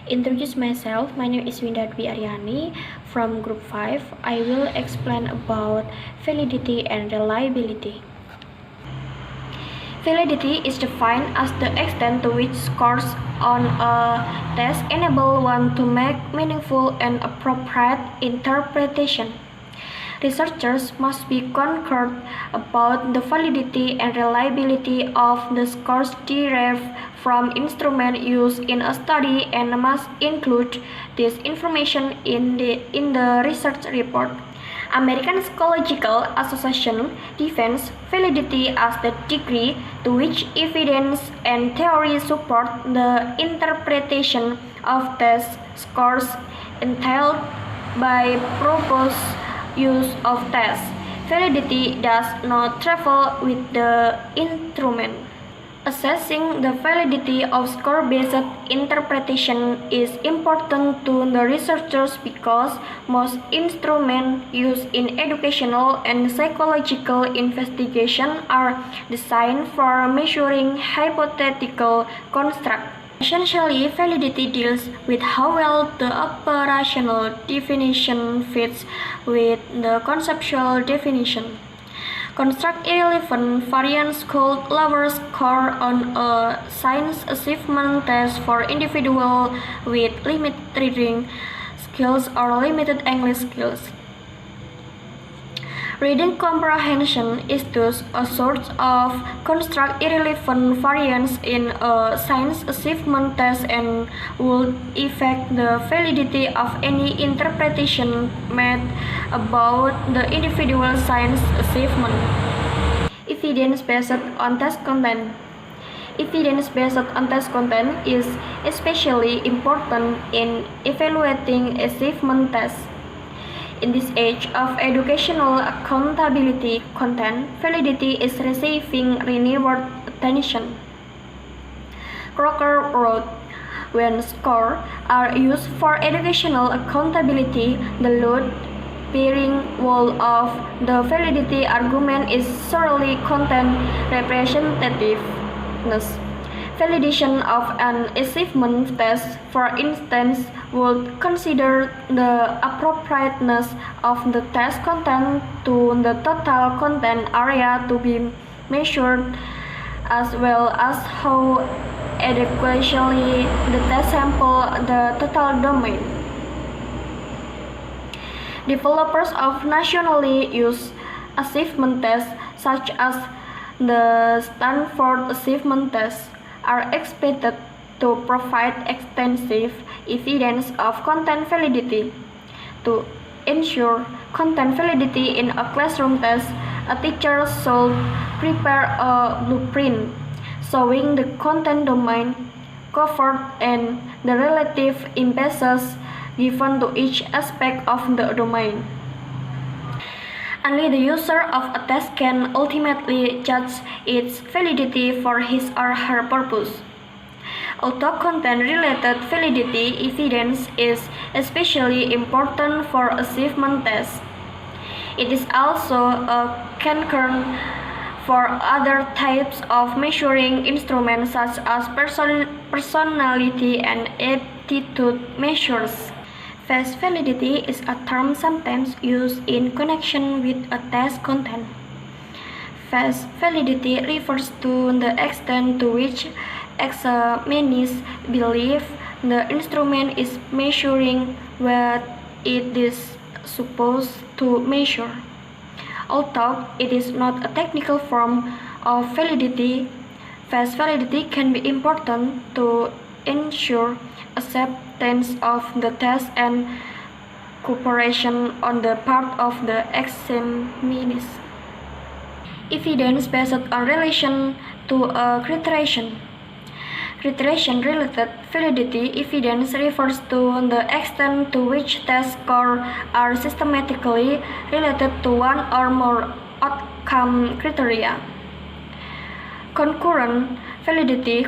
Introduce myself. My name is Winda Dwi Aryani from Group 5. I will explain about validity and reliability. Validity is defined as the extent to which scores on a test enable one to make meaningful and appropriate interpretation. Researchers must be concerned about the validity and reliability of the scores derived from instruments used in a study and must include this information in the research report. American Psychological Association defines validity as the degree to which evidence and theory support the interpretation of test scores entailed by proposed use of tests. Validity does not travel with the instrument. Assessing the validity of score-based interpretation is important to the researchers because most instruments used in educational and psychological investigation are designed for measuring hypothetical constructs. Essentially, validity deals with how well the operational definition fits with the conceptual definition. Construct-irrelevant variance could lower score on a science achievement test for individuals with limited reading skills or limited English skills. Reading comprehension is thus a source of construct-irrelevant variance in a science achievement test and would affect the validity of any interpretation made about the individual science achievement. Evidence-based on test content. Evidence-based on test content is especially important in evaluating achievement tests. In this age of educational accountability, content validity is receiving renewed attention. Crocker wrote, "When scores are used for educational accountability, the load-bearing wall of the validity argument is solely content representativeness. Validation of an achievement test, for instance, would consider the appropriateness of the test content to the total content area to be measured, as well as how adequately the test sample the total domain. Developers of nationally used achievement tests, such as the Stanford Achievement Test, are expected to provide extensive evidence of content validity. To ensure content validity in a classroom test, a teacher should prepare a blueprint showing the content domain covered and the relative emphasis given to each aspect of the domain. Only the user of a test can ultimately judge its validity for his or her purpose. Although content-related validity evidence is especially important for achievement tests, it is also a concern for other types of measuring instruments such as personality and attitude measures. Face validity is a term sometimes used in connection with a test content. Face validity refers to the extent to which examiners believe the instrument is measuring what it is supposed to measure. Although it is not a technical form of validity, face validity can be important to ensure acceptance of the test and cooperation on the part of the examiners. Evidence based on relation to a criterion. Criterion-related validity evidence refers to the extent to which test scores are systematically related to one or more outcome criteria. Concurrent validity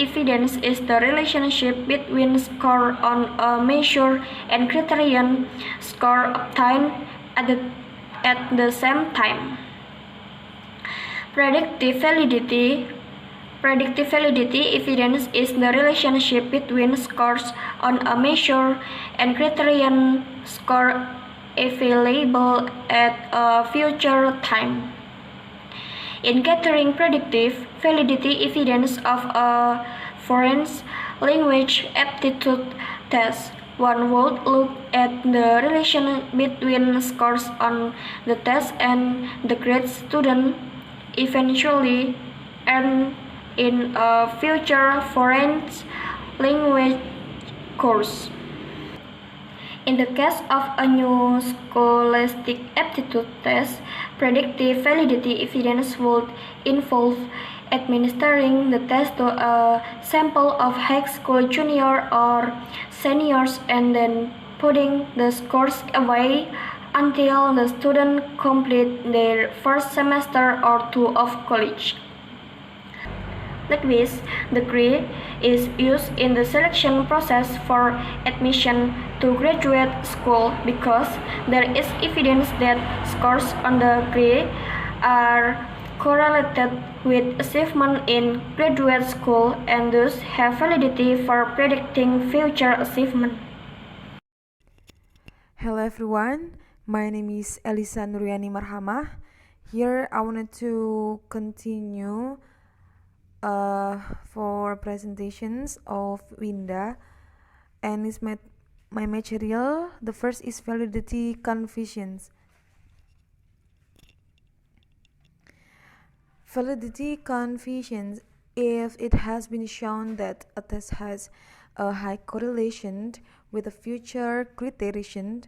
evidence is the relationship between score on a measure and criterion score obtained at the same time. Predictive validity Predictive validity evidence is the relationship between scores on a measure and criterion score available at a future time. In gathering predictive validity evidence of a foreign language aptitude test, one would look at the relation between scores on the test and the grades student eventually earn in a future foreign language course. In the case of a new scholastic aptitude test, predictive validity evidence would involve administering the test to a sample of high school junior or seniors and then putting the scores away until the student complete their first semester or two of college. Like this, the grade is used in the selection process for admission to graduate school because there is evidence that scores on the grade are correlated with achievement in graduate school and thus have validity for predicting future achievement. Hello everyone, my name is Elisa Nuriani Marhamah. Here I wanted to continue for presentations of Winda, and is my material. The first is validity coefficients. Validity coefficients, if it has been shown that a test has a high correlation with a future criterion,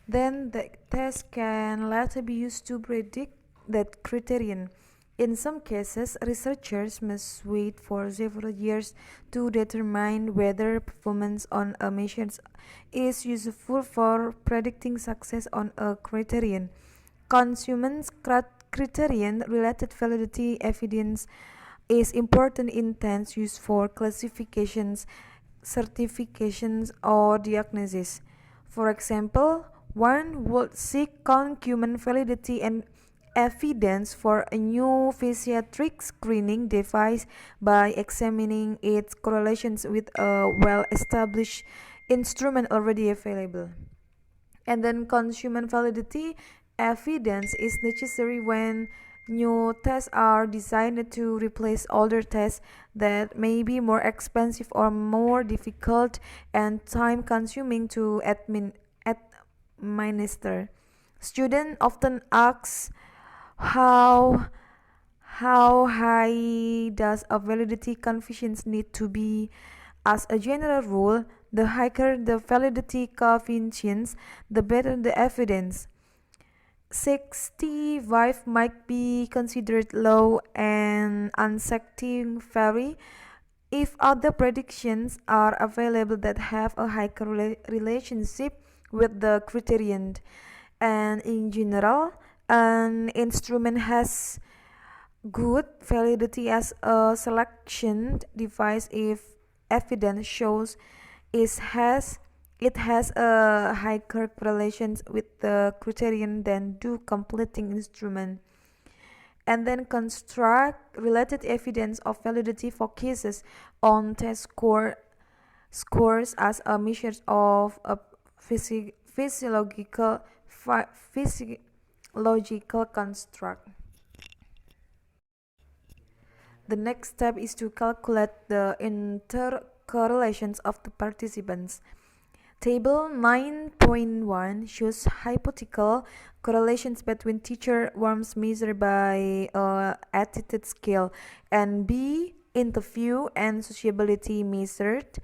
then the test can later be used to predict that criterion. In some cases, researchers must wait for several years to determine whether performance on a measure is useful for predicting success on a criterion. Consumers' criterion-related validity evidence is important in tests used for classifications, certifications, or diagnosis. For example, one would seek consumer validity and evidence for a new physiatric screening device by examining its correlations with a well-established instrument already available. And then consumer validity evidence is necessary when new tests are designed to replace older tests that may be more expensive or more difficult and time-consuming to administer. Students often ask how high does a validity coefficient need to be? As a general rule, the higher the validity coefficient, the better the evidence. 65 might be considered low and unsatisfactory if other predictions are available that have a high relationship with the criterion. And in general, an instrument has good validity as a selection device if evidence shows it has a higher correlation with the criterion than do completing instrument. And then construct related evidence of validity focuses on test scores as a measure of a physiological construct. The next step is to calculate the intercorrelations of the participants. Table 9.1 shows hypothetical correlations between teacher warmth measured by attitude scale and B interview and sociability measured,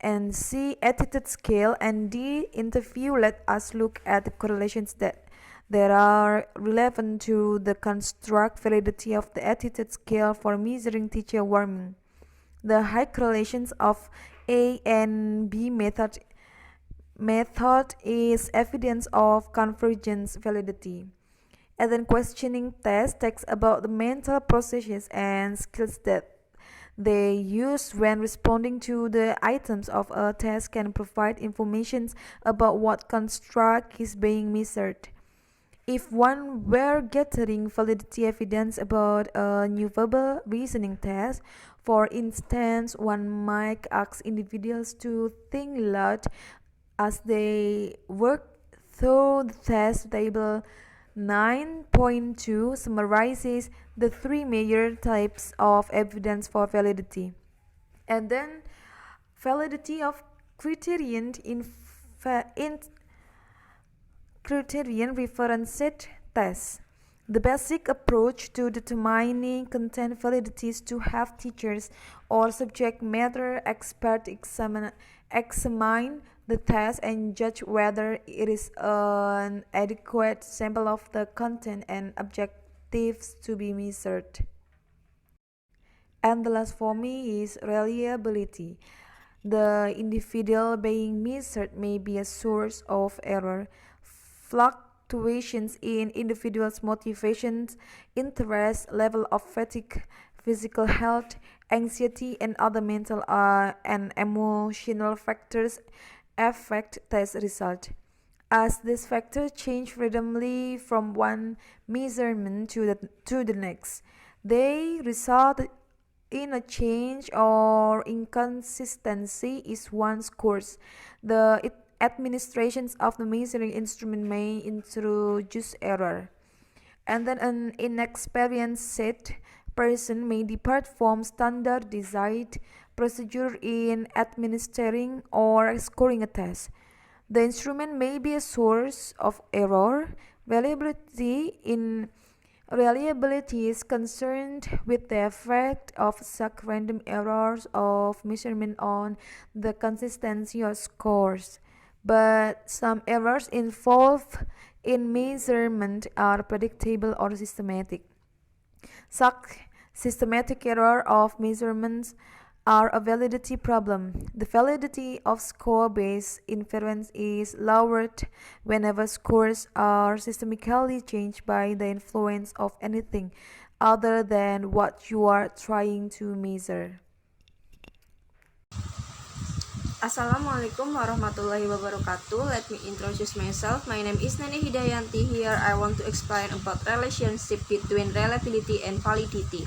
and C attitude scale and D interview. Let us look at the correlations that are relevant to the construct validity of the attitude scale for measuring teacher warming. The high correlations of A and B method is evidence of convergence validity. And then questioning test takes about the mental processes and skills that they use when responding to the items of a test can provide information about what construct is being measured. If one were gathering validity evidence about a new verbal reasoning test, for instance, one might ask individuals to think aloud as they work through the test. Table 9.2 summarizes the three major types of evidence for validity. And then validity of criterion in criterion reference set test. The basic approach to determining content validity is to have teachers or subject matter experts examine the test and judge whether it is an adequate sample of the content and objectives to be measured. And the last for me is reliability. The individual being measured may be a source of error. Fluctuations in individuals' motivations, interest, level of fatigue, physical health, anxiety, and other mental and emotional factors affect test result. As these factors change randomly from one measurement to the next, they result in a change or inconsistency in one's course. The administrations of the measuring instrument may introduce error. And then an inexperienced person may depart from standardized procedure in administering or scoring a test. The instrument may be a source of error. Reliability is concerned with the effect of such random errors of measurement on the consistency of scores. But some errors involved in measurement are predictable or systematic. Such systematic error of measurements are a validity problem. The validity of score-based inference is lowered whenever scores are systematically changed by the influence of anything other than what you are trying to measure. Assalamualaikum warahmatullahi wabarakatuh. Let me introduce myself. My name is Nani Hidayanti. Here I want to explain about relationship between reliability and validity.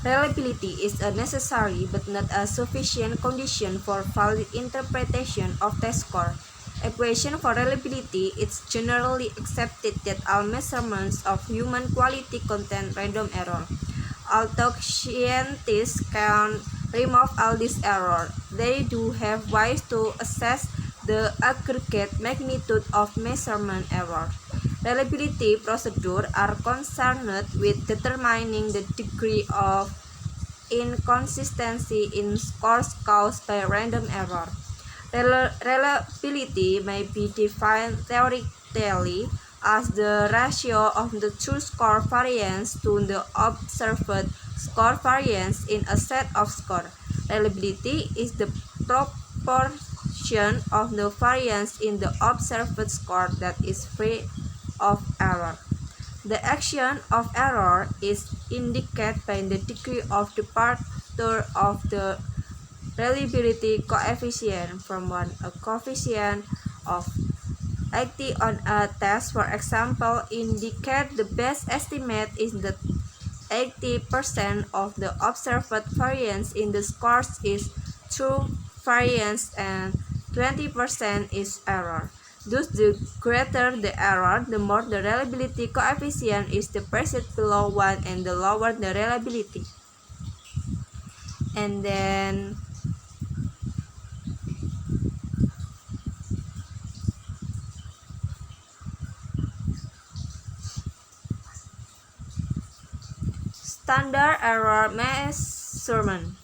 Reliability is a necessary but not a sufficient condition for valid interpretation of test score. Equation for reliability, it's generally accepted that all measurements of human quality contain random error. Although scientists can remove all this error, they do have ways to assess the aggregate magnitude of measurement error. Reliability procedures are concerned with determining the degree of inconsistency in scores caused by random error. Reliability may be defined theoretically as the ratio of the true score variance to the observed score variance in a set of scores. Reliability is the proportion of the variance in the observed score that is free of error. The action of error is indicated by the degree of departure of the reliability coefficient from one. A coefficient of 80 on a test, for example, indicate the best estimate is that 80% of the observed variance in the scores is true variance and 20% is error. Thus, the greater the error, the more the reliability coefficient is the percent below 1 and the lower the reliability. And then standard error measurement.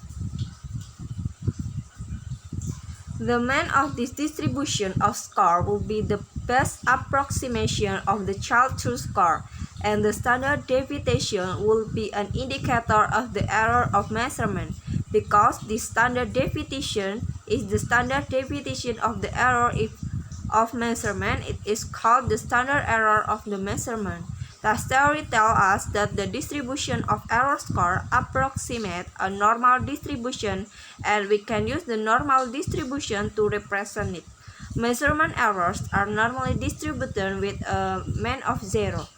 The mean of this distribution of score will be the best approximation of the child true score, and the standard deviation will be an indicator of the error of measurement. Because this standard deviation is the standard deviation of the error of measurement, it is called the standard error of the measurement. Thus, theory tells us that the distribution of error score approximates a normal distribution, and we can use the normal distribution to represent it. Measurement errors are normally distributed with a mean of 0.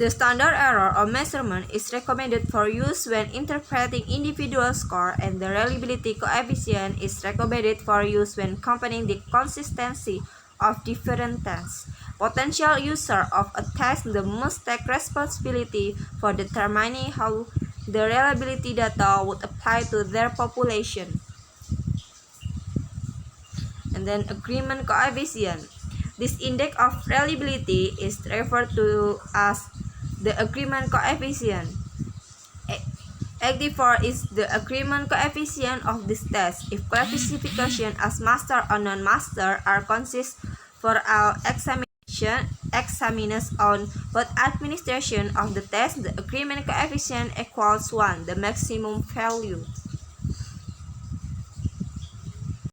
The standard error of measurement is recommended for use when interpreting individual score, and the reliability coefficient is recommended for use when comparing the consistency of different tests. Potential users of a test must take responsibility for determining how the reliability data would apply to their population. And then agreement coefficient. This index of reliability is referred to as the agreement coefficient. 84 is the agreement coefficient of this test if classification as master or non-master are consist for all examiners on both administration of the test. The agreement coefficient equals 1, the maximum value.